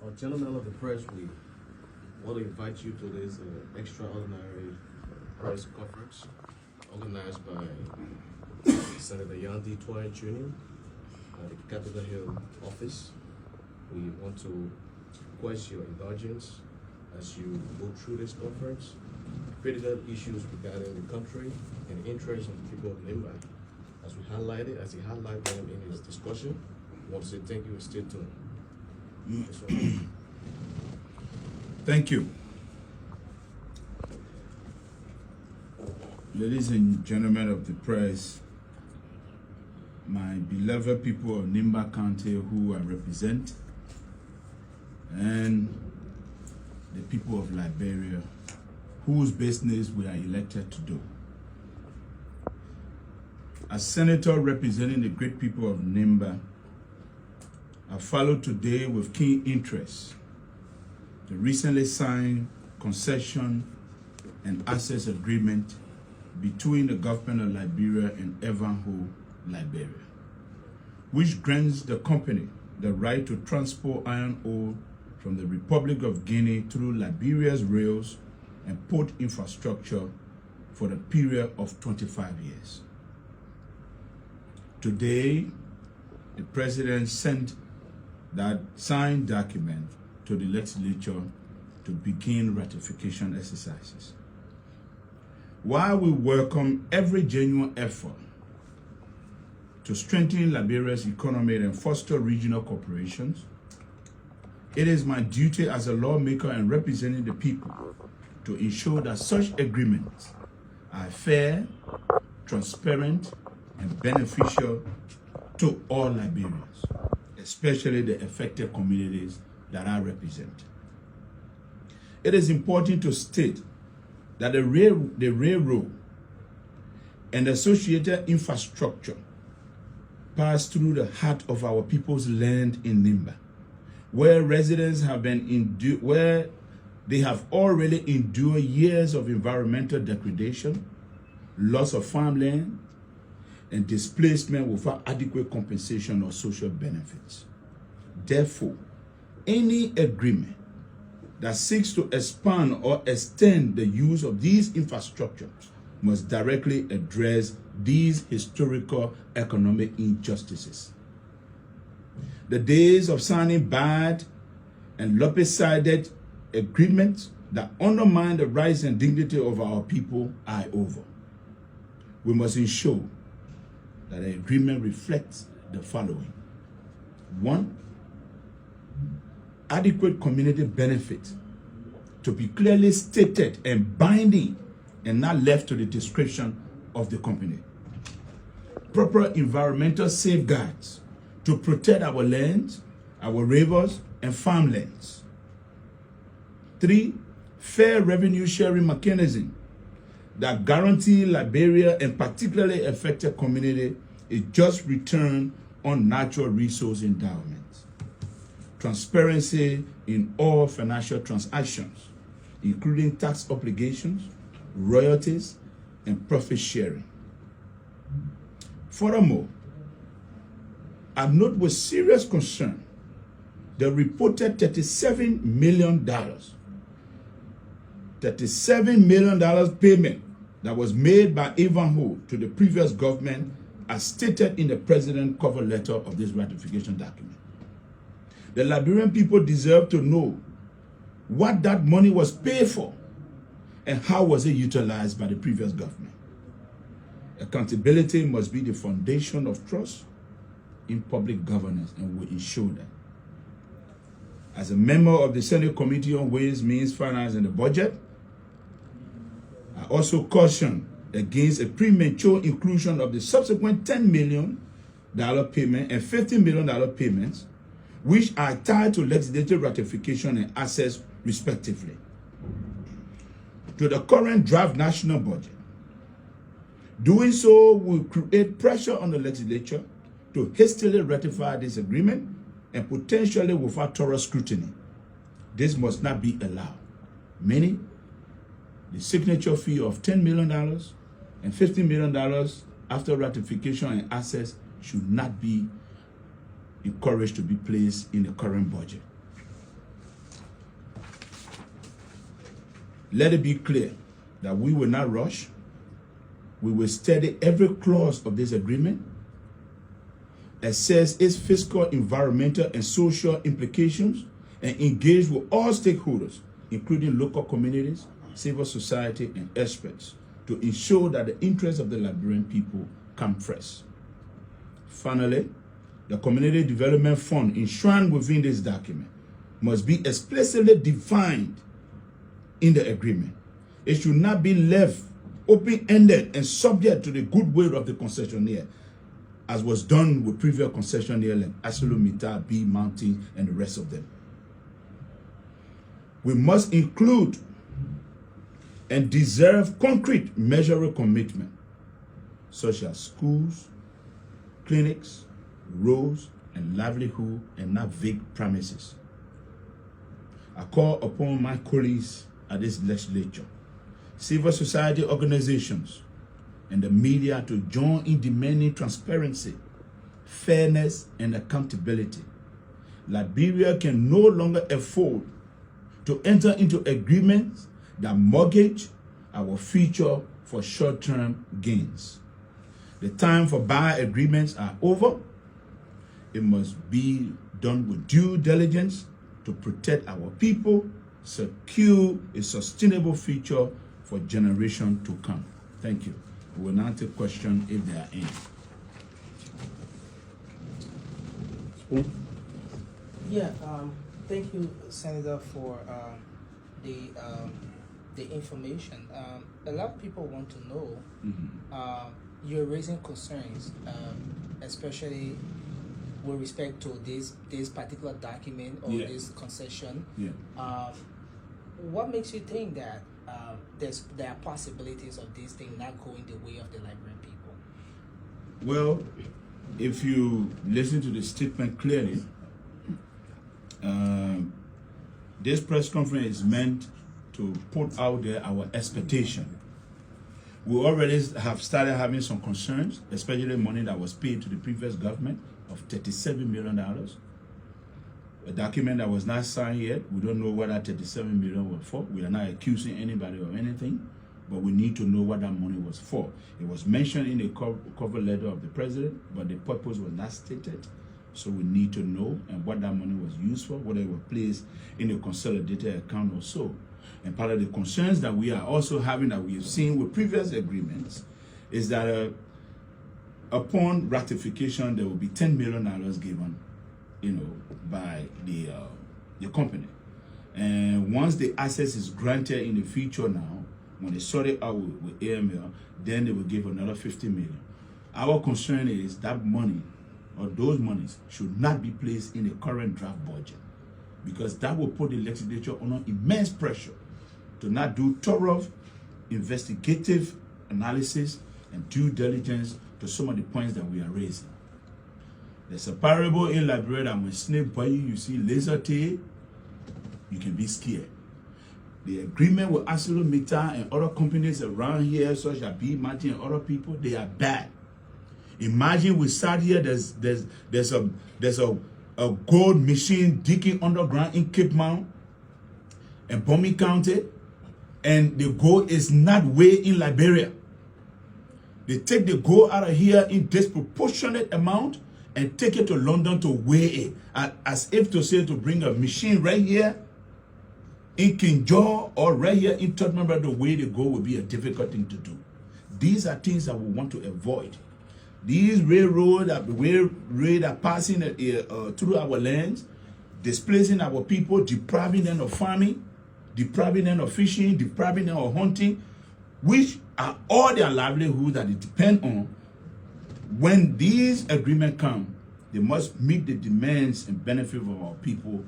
Gentlemen of the press, we want to invite you to this extraordinary press conference organized by Senator Twayen Jr. At the Capitol Hill office. We want to request your indulgence as you go through this conference. Critical issues regarding the country and the interests of the people of Limba. As he highlighted them in his discussion, we want to say thank you and stay tuned. Thank you. Ladies and gentlemen of the press, my beloved people of Nimba County who I represent, and the people of Liberia whose business we are elected to do. As senator representing the great people of Nimba, I follow today with keen interest the recently signed concession and access agreement between the government of Liberia and Ivanhoe, Liberia, which grants the company the right to transport iron ore from the Republic of Guinea through Liberia's rails and port infrastructure for the period of 25 years. Today, the president sent that signed document to the legislature to begin ratification exercises. While we welcome every genuine effort to strengthen Liberia's economy and foster regional cooperations, it is my duty as a lawmaker and representing the people to ensure that such agreements are fair, transparent, and beneficial to all Liberians, especially the affected communities that I represent. It is important to state that the railroad and associated infrastructure pass through the heart of our people's land in Nimba, where residents have where they have already endured years of environmental degradation, loss of farmland, and displacement without adequate compensation or social benefits. Therefore, any agreement that seeks to expand or extend the use of these infrastructures must directly address these historical economic injustices. The days of signing bad and lopsided agreements that undermine the rights and dignity of our people are over. We must ensure that the agreement reflects the following. 1, adequate community benefit to be clearly stated and binding and not left to the discretion of the company. Proper environmental safeguards to protect our lands, our rivers, and farmlands. 3, fair revenue sharing mechanism that guarantee Liberia and particularly affected community a just return on natural resource endowments. Transparency in all financial transactions, including tax obligations, royalties, and profit sharing. Furthermore, I note with serious concern the reported $37 million payment that was made by Ivanhoe to the previous government as stated in the president's cover letter of this ratification document. The Liberian people deserve to know what that money was paid for and how was it utilized by the previous government. Accountability must be the foundation of trust in public governance, and we ensure that. As a member of the Senate Committee on Ways, Means, Finance, and the Budget, I also caution against a premature inclusion of the subsequent $10 million payment and $15 million payments, which are tied to legislative ratification and access respectively, to the current draft national budget. Doing so will create pressure on the legislature to hastily ratify this agreement and potentially without thorough scrutiny. This must not be allowed. Meaning, the signature fee of $10 million and $15 million after ratification and access should not be encouraged to be placed in the current budget. Let it be clear that we will not rush. We will study every clause of this agreement, assess its fiscal, environmental, and social implications, and engage with all stakeholders, including local communities, civil society, and experts, to ensure that the interests of the Liberian people come first. Finally, the Community Development Fund enshrined within this document must be explicitly defined in the agreement. It should not be left open-ended and subject to the goodwill of the concessionaire, as was done with previous concessionaires like ArcelorMittal, B Mountain, and the rest of them. We must include and deserve concrete measurable commitment, such as schools, clinics, roads, and livelihood, and not vague promises. I call upon my colleagues at this legislature, civil society organizations, and the media to join in demanding transparency, fairness, and accountability. Liberia can no longer afford to enter into agreements that mortgage our future for short-term gains. The time for buy agreements are over. It must be done with due diligence to protect our people, secure a sustainable future for generations to come. Thank you. We will now take questions if there are any. Yeah, thank you, Senator, for the information. A lot of people want to know, you're raising concerns, especially with respect to this particular document or this concession. What makes you think that there are possibilities of this thing not going the way of the Liberian people? Well, if you listen to the statement clearly, this press conference is meant to put out there our expectation. We already have started having some concerns, especially money that was paid to the previous government of $37 million. A document that was not signed yet. We don't know what that $37 million was for. We are not accusing anybody of anything, but we need to know what that money was for. It was mentioned in the cover letter of the president, but the purpose was not stated. So we need to know and what that money was used for, whether it was placed in a consolidated account or so. And part of the concerns that we are also having, that we have seen with previous agreements, is that upon ratification, there will be $10 million given, by the company. And once the access is granted in the future now, when they sort it out with AML, then they will give another $50 million. Our concern is that money, or those monies, should not be placed in the current draft budget, because that will put the legislature under immense pressure to not do thorough investigative analysis and due diligence to some of the points that we are raising. There's a parable in Liberia that when snake bite you, you see laser tape, you can be scared. The agreement with ArcelorMittal and other companies around here, such as B Mountain and other people, they are bad. Imagine we sat here, there's a gold machine digging underground in Cape Mount and Bomi County, and the gold is not weighed in Liberia. They take the gold out of here in disproportionate amount and take it to London to weigh it, as if to say to bring a machine right here in King George or right here in Tottenham to weigh the gold would be a difficult thing to do. These are things that we want to avoid. These railroads are passing through our lands, displacing our people, depriving them of farming, depriving them of fishing, depriving them of hunting, which are all their livelihood that they depend on. When these agreements come, they must meet the demands and benefit of our people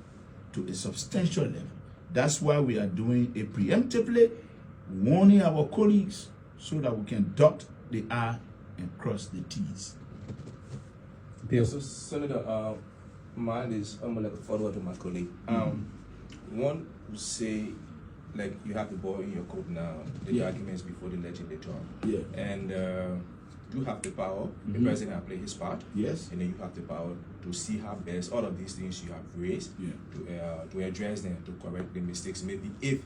to a substantial level. That's why we are doing it preemptively, warning our colleagues so that we can dot the I and cross the T's. Yeah, so Senator, mine is like a follow-up to my colleague. One would say, like, you have the ball in your court now, the documents before the legislature. Yeah. And you have the power, the president has played his part. Yes. And then you have the power to see how best all of these things you have raised to address them, to correct the mistakes, maybe if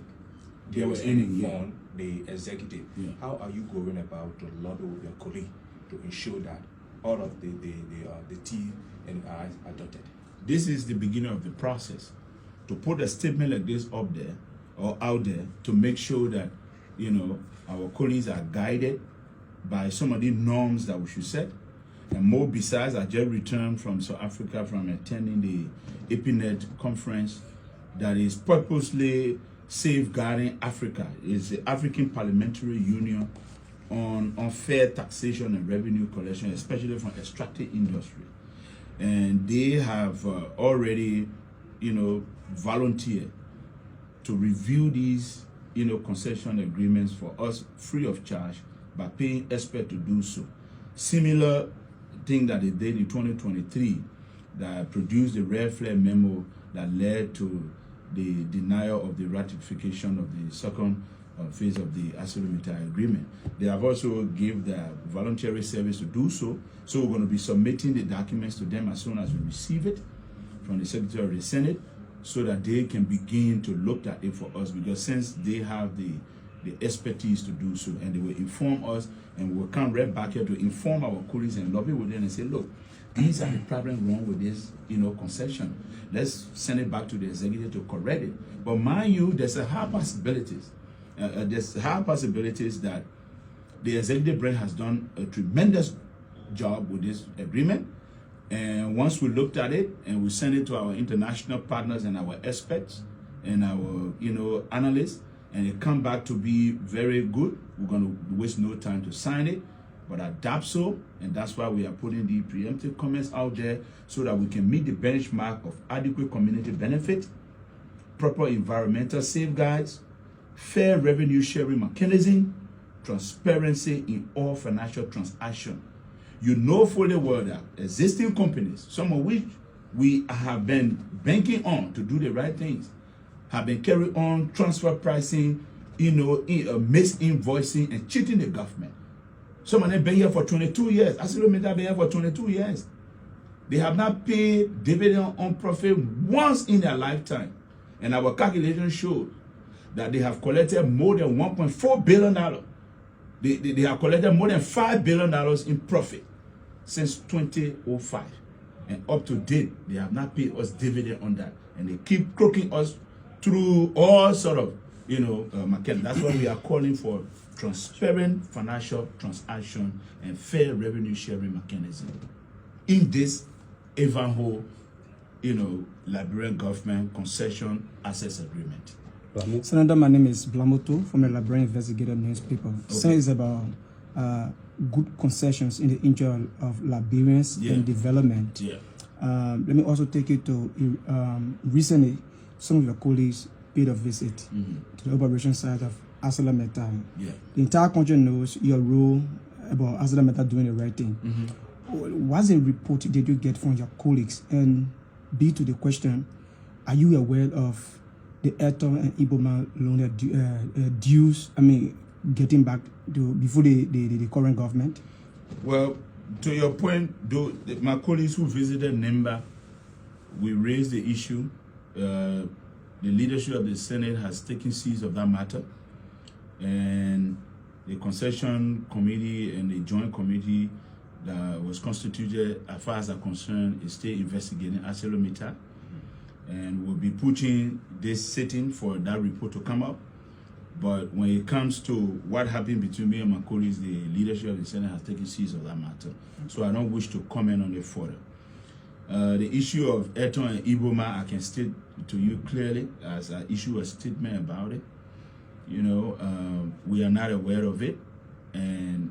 There was were any any, yeah. fund, the executive. Yeah. How are you going about to lobby with your colleague to ensure that all of the T and I are dotted? This is the beginning of the process. To put a statement like this up there or out there to make sure that, you know, our colleagues are guided by some of the norms that we should set. And more besides, I just returned from South Africa from attending the EPINET conference that is purposely safeguarding Africa. It's the African Parliamentary Union on unfair taxation and revenue collection, especially from extractive industry. And they have already, you know, volunteered to review these, you know, concession agreements for us free of charge by paying experts to do so. Similar thing that they did in 2023 that produced the red flag memo that led to the denial of the ratification of the second phase of the ArcelorMittal agreement. They have also given their voluntary service to do so. So we're going to be submitting the documents to them as soon as we receive it from the Secretary of the Senate so that they can begin to look at it for us, because since they have the expertise to do so, and they will inform us, and we'll come right back here to inform our colleagues and lobby with them and say, look, these are the problems wrong with this, you know, concession. Let's send it back to the executive to correct it. But mind you, there's a high possibilities. There's high possibilities that the executive branch has done a tremendous job with this agreement. And once we looked at it and we sent it to our international partners and our experts and our, you know, analysts, and it come back to be very good, we're going to waste no time to sign it, but adapt so, and that's why we are putting the preemptive comments out there so that we can meet the benchmark of adequate community benefit, proper environmental safeguards, fair revenue sharing mechanism, transparency in all financial transactions. You know fully well that existing companies, some of which we have been banking on to do the right things, have been carrying on transfer pricing, you know, misinvoicing and cheating the government. Some of them been here for 22 years. ArcelorMittal been here for 22 years. They have not paid dividend on profit once in their lifetime. And our calculations show that they have collected more than $1.4 billion. They have collected more than $5 billion in profit since 2005. And up to date, they have not paid us dividend on that. And they keep crooking us through all sort of, you know, mechanisms. That's why we are calling for transparent financial transaction and fair revenue sharing mechanism in this Ivanhoe, you know, Liberian government concession access agreement. Senator, my name is Blamoto from the Liberian Investigative Newspaper. Okay. So it's about good concessions in the interest of Liberians and development. Yeah. Let me also take you to recently, some of your colleagues paid a visit to the operation site of ArcelorMittal. Yeah. The entire country knows your role about ArcelorMittal doing the right thing. What's the report did you get from your colleagues? And B, to the question, are you aware of the Eto and Iboma loan dues, getting back to before the current government? Well, to your point, though, my colleagues who visited NIMBA, we raised the issue. The leadership of the Senate has taken seize of that matter, and the concession committee and the joint committee that was constituted, as far as I'm concerned, is still investigating ArcelorMittal, and we'll be pushing this sitting for that report to come up. But when it comes to what happened between me and my colleagues, the leadership of the Senate has taken seize of that matter, so I don't wish to comment on it further. The issue of Eto and Iboma, I can state to you clearly as I issue a statement about it. You know, we are not aware of it, and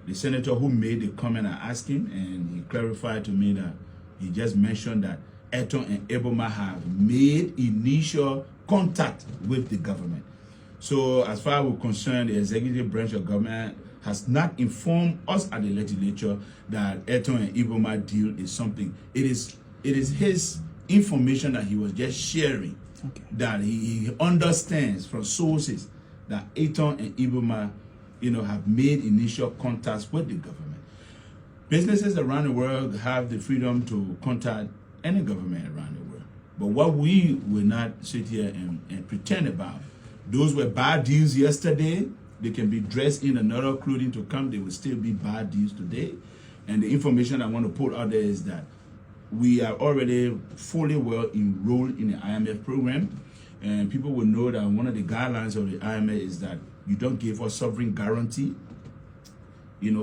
the senator who made the comment, I asked him, and he clarified to me that he just mentioned that Eto and Iboma have made initial contact with the government. So as far as we're concerned, the executive branch of government has not informed us at the legislature that Eto and Iboma deal is something. It is his information that he was just sharing, that he understands from sources that Eto and Iboma, you know, have made initial contacts with the government. Businesses around the world have the freedom to contact any government around the world. But what we will not sit here and pretend about, Those were bad deals yesterday. They can be dressed in another clothing to come. They will still be bad deals today. And the information I want to put out there is that we are already fully well enrolled in the IMF program. And people will know that one of the guidelines of the IMF is that you don't give us sovereign guarantee,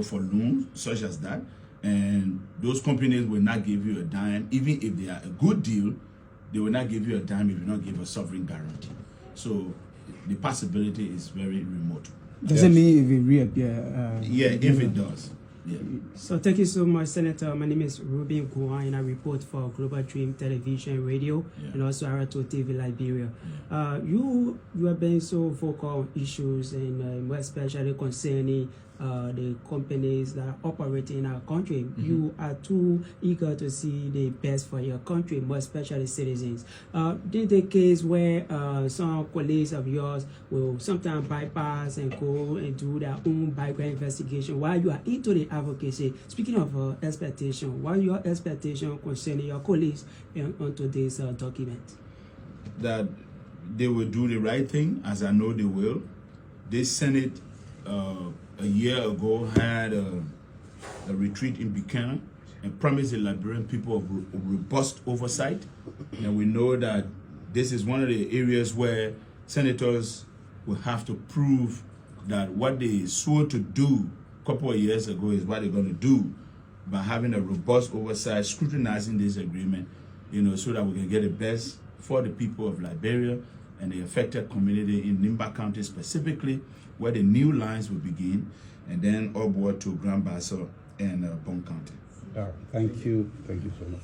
for loans such as that. And those companies will not give you a dime. Even if they are a good deal, they will not give you a dime if you don't give a sovereign guarantee. So the possibility is very remote. Doesn't mean if it reappear. If it does. Yeah. So thank you so much, Senator. My name is Ruben Kouan, and I report for Global Dream Television, Radio, and also Arato TV Liberia. You have been so vocal on issues, and more especially concerning the companies that are operating in our country. You are too eager to see the best for your country, more especially citizens. This is the case where some colleagues of yours will sometimes bypass and go and do their own background investigation while you are into the advocacy. Speaking of expectation, what are your expectations concerning your colleagues onto this document? That they will do the right thing, as I know they will. This Senate a year ago had a retreat in Buchanan and promised the Liberian people a robust oversight. And we know that this is one of the areas where senators will have to prove that what they swore to do a couple of years ago is what they're going to do by having a robust oversight, scrutinizing this agreement, so that we can get the best for the people of Liberia and the affected community in Nimba County specifically, where the new lines will begin, and then upward to Grand Bassa and Bon County. All right. Thank you. Thank you so much.